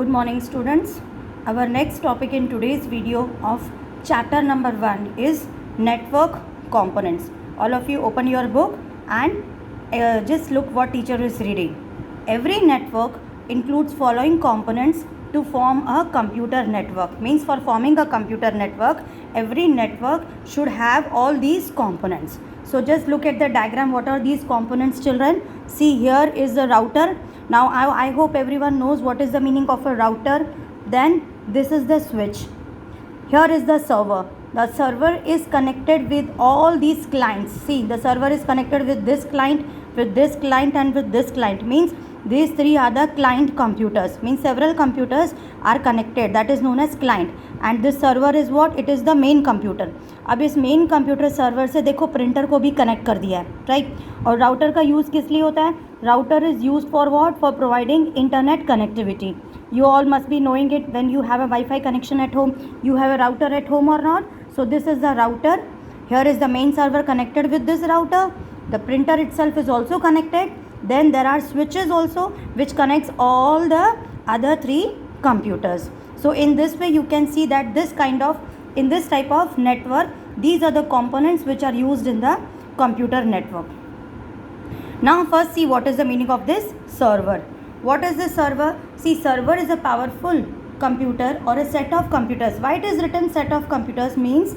Good morning, students. Our next topic in today's video of chapter number 1 is network components. All of you open your book and just look what teacher is reading. Every network includes following components to form a computer network. Means for forming a computer network, every network should have all these components. So just look at the diagram. What are these components, children? See, here is the router. Now I hope everyone knows what is the meaning of a router. Then this is the switch. Here is the server. The server is connected with all these clients. See, the server is connected with this client, and with this client. Means these three are the client computers. Means several computers are connected. That is known as client. And this server is what? It is the main computer. अब इस main computer server से देखो printer को भी connect कर दिया है, right. और राउटर का यूज़ किस लिए होता है? Router is use for what? For providing internet connectivity. You all must be knowing it. When you have a Wi-Fi connection at home, you have a router at home or not? So this is the router. Here is the main server connected with this router. The printer itself is also connected. Then there are switches also which connects all the other three computers. So in this way you can see that in this type of network, these are the components which are used in the computer network. Now first see what is the meaning of this server. What is this server? See, server is a powerful computer or a set of computers. Why it is written set of computers? Means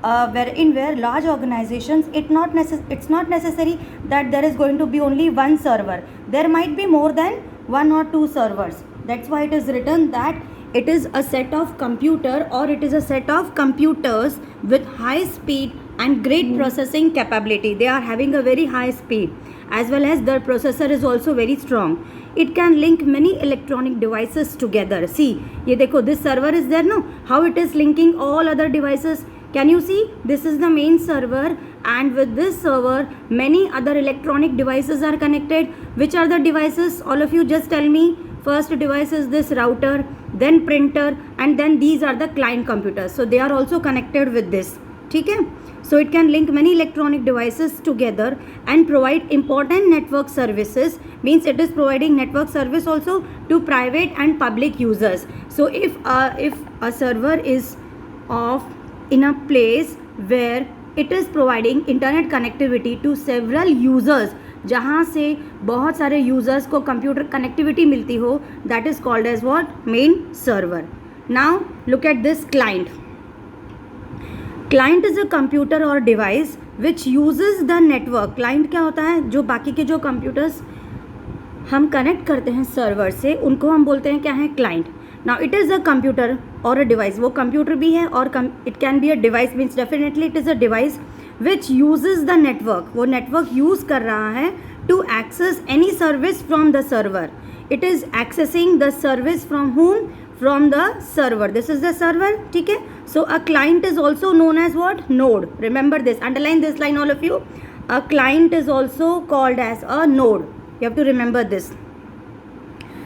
where large organizations, it's not necessary that there is going to be only one server. There might be more than one or two servers. That's why it is written that it is a set of computer, or it is a set of computers with high speed and great processing capability. They are having a very high speed, as well as their processor is also very strong. It can link many electronic devices together. See, ये देखो, this server is there, no? How it is linking all other devices? Can you see? This is the main server, and with this server many other electronic devices are connected. Which are the devices? All of you just tell me. First device is this router, then printer, and then these are the client computers. So they are also connected with this. ठीक है? So it can link many electronic devices together and provide important network services. Means it is providing network service also to private and public users. So if a server is in a place where it is providing internet connectivity to several users, जहाँ से बहुत सारे users को computer connectivity मिलती हो, that is called as what? Main server. Now look at this client. Client is a computer और device which uses the network. Client क्या होता है? जो बाकी के जो कंप्यूटर्स हम कनेक्ट करते हैं सर्वर से, उनको हम बोलते हैं क्या है? Client. Now it is a computer और अ डिवाइस. वो कंप्यूटर भी है और it can be a device. Means definitely it is a device which uses the network. वो नेटवर्क यूज़ कर रहा है to access any service from the server. It is accessing the service from whom? From the server. This is the server. ठीक है? So a client is also known as what? Node. Remember this. Underline this line, all of you. A client is also called as a node. You have to remember this.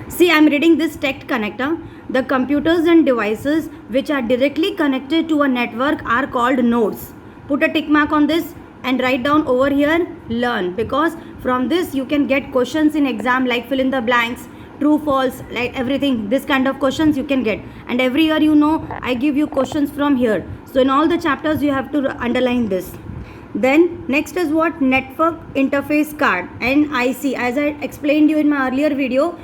See, I am reading this text connector. The computers and devices which are directly connected to a network are called nodes. Put a tick mark on this and write down over here learn, because from this you can get questions in exam like fill in the blanks, true, false, like everything. This kind of questions you can get. And every year, you know, I give you questions from here. So in all the chapters you have to underline this. Then next is what? Network interface card, NIC. As I explained you in my earlier video,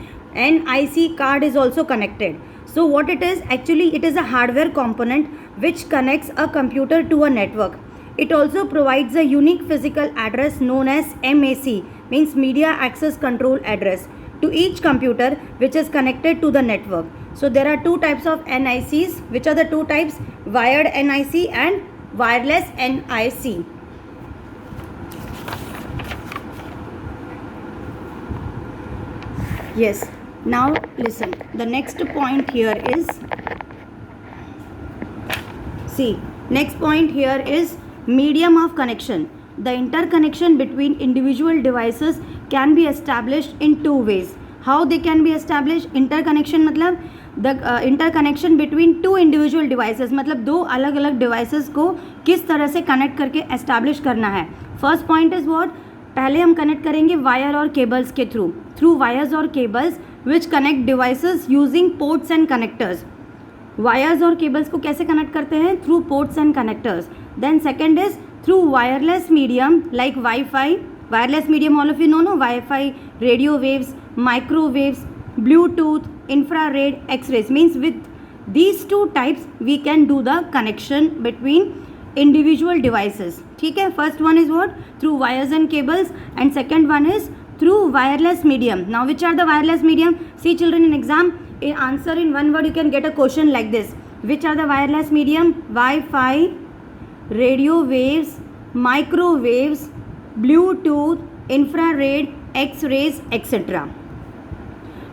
NIC card is also connected. So what it is? Actually it is a hardware component which connects a computer to a network. It also provides a unique physical address known as MAC, means media access control address, to each computer which is connected to the network. So there are two types of NICs. Which are the two types? Wired NIC and wireless NIC. Yes. Now listen. The next point here is, see, next point here is medium of connection. The interconnection between individual devices can be established in two ways. How they can be established? Interconnection मतलब the interconnection between two individual devices, मतलब दो अलग अलग devices को किस तरह से connect करके establish करना है. First point is what? पहले हम connect करेंगे wire और cables के through wires और cables which connect devices using ports and connectors. Wires और केबल्स को कैसे कनेक्ट करते हैं? Through ports and connectors. Then second is through wireless medium like WiFi. Wireless medium all of you know no, WiFi, radio waves, microwaves, Bluetooth, infrared, x-rays. Means with these two types we can do the connection between individual devices. ठीक है. First one is what? Through wires and cables, and second one is through wireless medium. Now which are the wireless medium? See children, in exam, in answer in one word you can get a question like this. Which are the wireless medium? Wi-Fi, radio waves, microwaves, Bluetooth, infrared, x-rays, etc.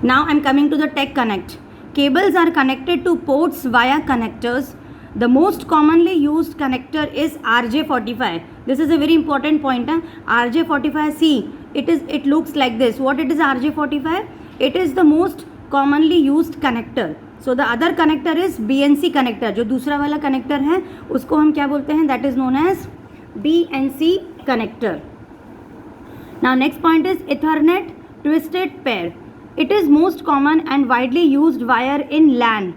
Now I am coming to the tech connect. Cables are connected to ports via connectors. The most commonly used connector is RJ45. This is a very important point. RJ45, see, it looks like this. What it is RJ45? It is the most commonly used connector. So the other connector is BNC connector. जो दूसरा वाला connector है उसको हम क्या बोलते हैं? That is known as BNC connector. Now next point is Ethernet twisted pair. It is most common and widely used wire in LAN.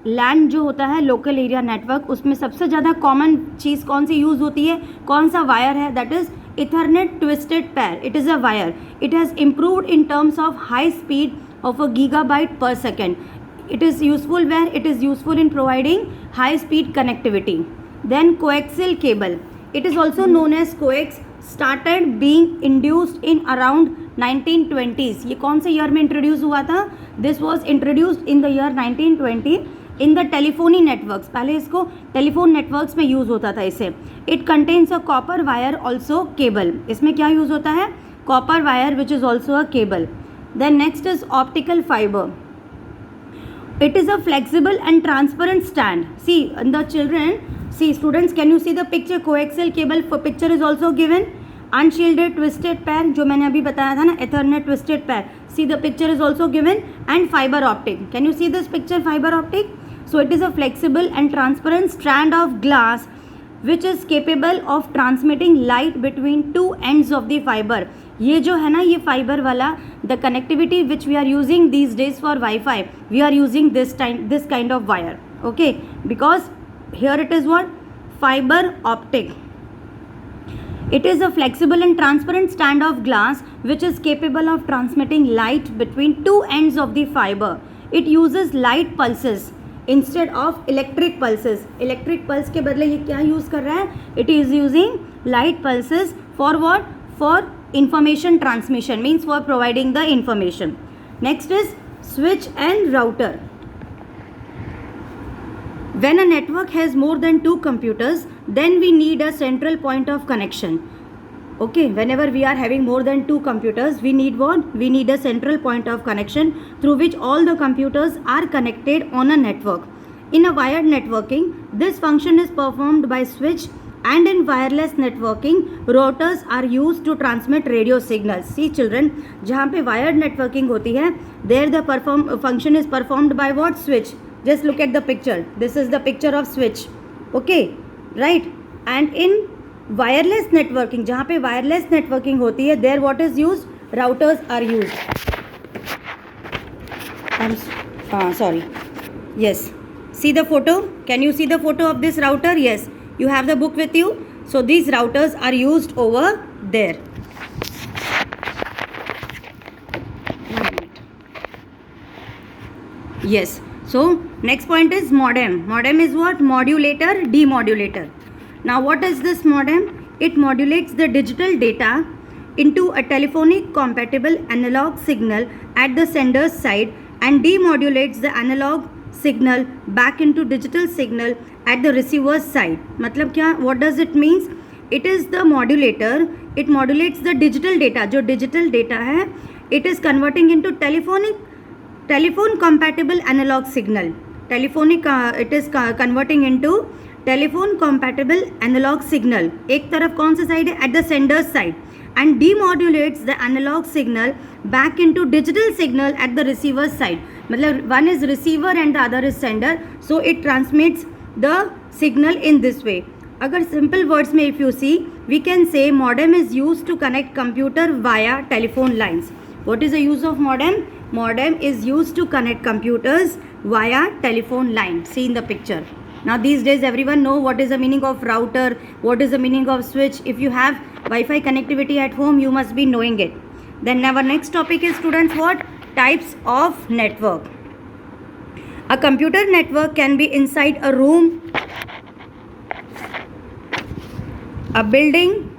LAN जो होता है लोकल एरिया नेटवर्क, उसमें सबसे ज़्यादा कॉमन चीज़ कौन सी यूज़ होती है? कौन सा वायर है? That is Ethernet twisted pair. It is a wire. It has improved in terms of high speed of a gigabyte per second. It is useful where? It is useful in providing high speed connectivity. Then coaxial cable. It is also known as coax. Started being induced in around 1920s. ये कौन से year में introduce हुआ था? This was introduced in the year 1920 in the telephony networks. पहले इसको telephone networks में use होता था इसे. It contains a copper wire also cable. इसमें क्या यूज़ होता है? Copper wire which is also a cable. Then next is optical fibre. It is a flexible and transparent stand. See, the children, see students, can you see the picture? Coaxial cable for picture is also given. Unshielded twisted pair, जो मैंने अभी बताया था ना, Ethernet twisted pair. See the picture is also given. And fiber optic. Can you see this picture? Fiber optic. So it is a flexible and transparent strand of glass which is capable of transmitting light between two ends of the fiber. ये जो है ना, ये fibre वाला, the connectivity which we are using these days for WiFi, we are using this kind of wire. Okay, because here it is what? Fibre optic. It is a flexible and transparent stand of glass which is capable of transmitting light between two ends of the fiber. It uses light pulses instead of electric pulses. Electric pulse के बदले ये क्या use कर रहा है? It is using light pulses for what? For information transmission, means for providing the information. Next is switch and router. When a network has more than two computers, then we need a central point of connection. Okay, whenever we are having more than two computers, we need what? We need a central point of connection through which all the computers are connected on a network. In a wired networking, this function is performed by switch, and in wireless networking, routers are used to transmit radio signals. See children, जहाँ पे wired networking होती है, there the function is performed by what? Switch. Just look at the picture. This is the picture of switch. Okay, right? And in wireless networking, जहाँ पे wireless networking होती है, there what is used? Routers are used. Sorry. Yes. See the photo? Can you see the photo of this router? Yes. You have the book with you. So these routers are used over there. Yes. So next point is modem. Modem is what? Modulator, demodulator. Now what is this modem? It modulates the digital data into a telephonic compatible analog signal at the sender's side and demodulates the analog signal back into digital signal at the receiver's side. मतलब क्या? What does it means? It is the modulator. It modulates the digital data. जो digital data है, it is converting into telephone compatible analog signal. It is converting into telephone compatible analog signal. एक तरफ कौन सा side है? At the sender's side, and demodulates the analog signal back into digital signal at the receiver's side. मतलब one is receiver and the other is sender, so it transmits the signal in this way. अगर simple words में if you see, we can say modem is used to connect computer via telephone lines. What is the use of modem? Modem is used to connect computers via telephone line. See in the picture. Now these days everyone know what is the meaning of router, what is the meaning of switch. If you have Wi-Fi connectivity at home, you must be knowing it. Then our next topic is, students, what? Types of network. A computer network can be inside a room, a building,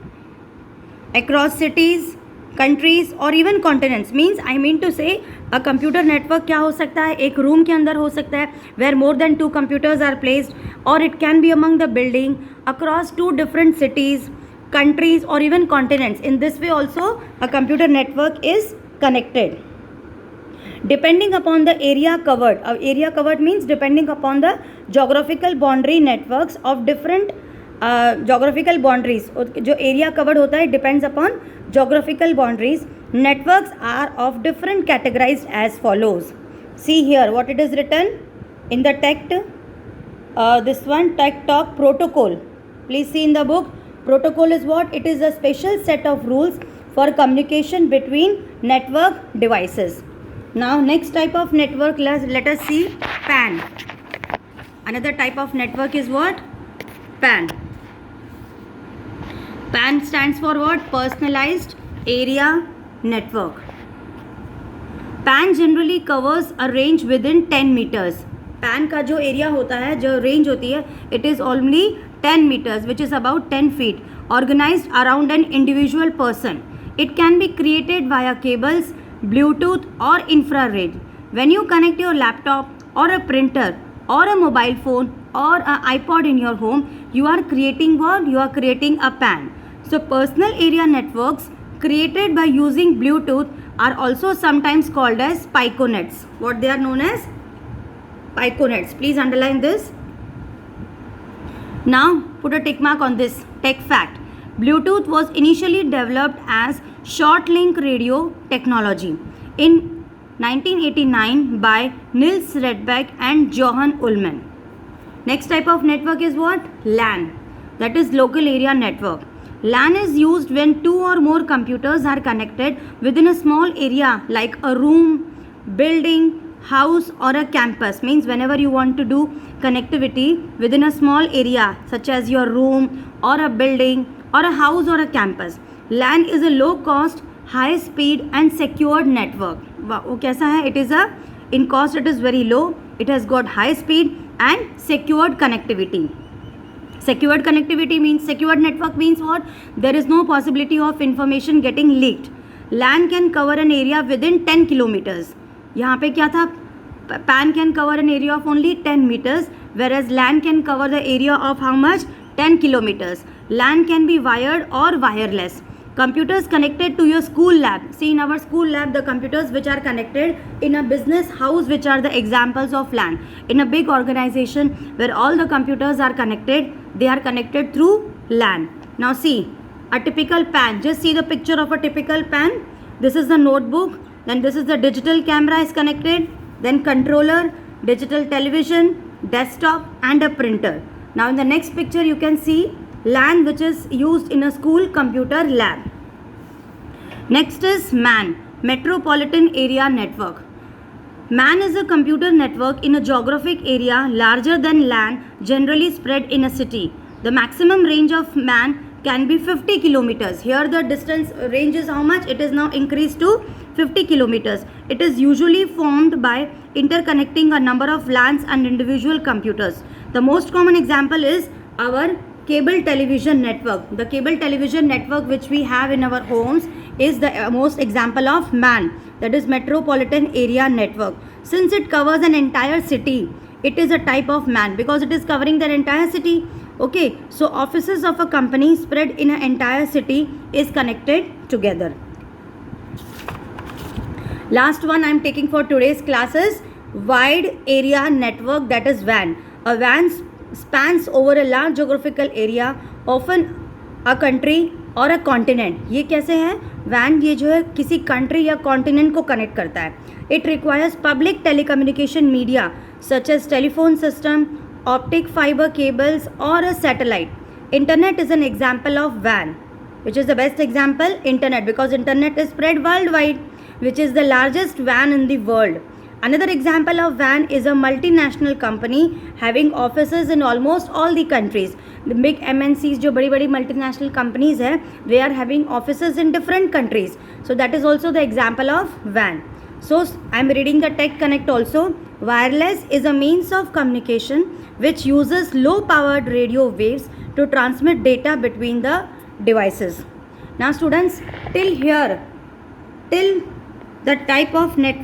across cities, countries और even continents. Means I mean to say a computer network क्या हो सकता है? एक room के अंदर हो सकता है where more than 2 computers are placed, or it can be among the building, across 2 different cities, countries or even continents. In this way also a computer network is connected. Depending upon the area covered. Area covered means depending upon the geographical boundary networks of different geographical boundaries. जो area covered होता है depends upon geographical boundaries. Networks are of different categorized as follows. See here what it is written in the text. This one, Tech Talk Protocol. Please see in the book. Protocol is what? It is a special set of rules for communication between network devices. Now next type of network, let us see PAN. Another type of network is what? PAN. PAN stands for what? Personalized Area Network. PAN generally covers a range within 10 meters. PAN का जो area होता है, जो range होती है, it is only 10 meters, which is about 10 feet, organized around an individual person. It can be created via cables, Bluetooth or infrared. When you connect your laptop or a printer or a mobile phone or an iPod in your home, you are creating what? You are creating a PAN. So personal area networks created by using Bluetooth are also sometimes called as piconets. What they are known as? Piconets. Please underline this. Now put a tick mark on this tech fact. Bluetooth was initially developed as short link radio technology in 1989 by Niels Redbeck and Johan Ullman. Next type of network is what? LAN. That is local area network. LAN is used when 2 or more computers are connected within a small area like a room, building, house or a campus. Means whenever you want to do connectivity within a small area such as your room or a building or a house or a campus. LAN is a low cost, high speed and secured network. वो कैसा है? It is a, in cost it is very low, it has got high speed and secured connectivity. Secured connectivity means, secured network means what? There is no possibility of information getting leaked. LAN can cover an area within 10 kilometers. यहाँ पे क्या था? PAN can cover an area of only 10 meters, whereas LAN can cover the area of how much? 10 kilometers. LAN can be wired or wireless. Computers connected to your school lab. See in our school lab the computers which are connected, in a business house which are the examples of LAN. In a big organization where all the computers are connected, they are connected through LAN. Now see a typical PAN. Just see the picture of a typical PAN. This is the notebook. Then this is the digital camera is connected. Then controller, digital television, desktop and a printer. Now in the next picture you can see LAN which is used in a school computer lab. Next is MAN, Metropolitan Area Network. MAN is a computer network in a geographic area larger than LAN, generally spread in a city. The maximum range of MAN can be 50 kilometers. Here the distance range is how much? It is now increased to 50 kilometers. It is usually formed by interconnecting a number of LANs and individual computers. The most common example is our cable television network. The cable television network which we have in our homes is the most example of MAN, that is Metropolitan Area Network. Since it covers an entire city, it is a type of MAN because it is covering the entire city. Okay, so offices of a company spread in an entire city is connected together. Last one I am taking for today's classes, Wide Area Network, that is WAN. A WAN spans over a large geographical area, often a country और अ continent. ये कैसे है? Van ये जो है किसी country या continent को कनेक्ट करता है. It requires public telecommunication media such as telephone system, optic fibre cables और a satellite. Internet is an example of वैन. Which is the best example? Internet, because internet is spread worldwide. which is the largest van in the world. Another example of van is a multinational company having offices in almost all the countries. The big MNCs, जो बड़ी बड़ी multinational companies है, they are having offices in different countries. So that is also the example of van. So I am reading the Tech Connect also. Wireless is a means of communication which uses low powered radio waves to transmit data between the devices. Now students, till here, till the type of network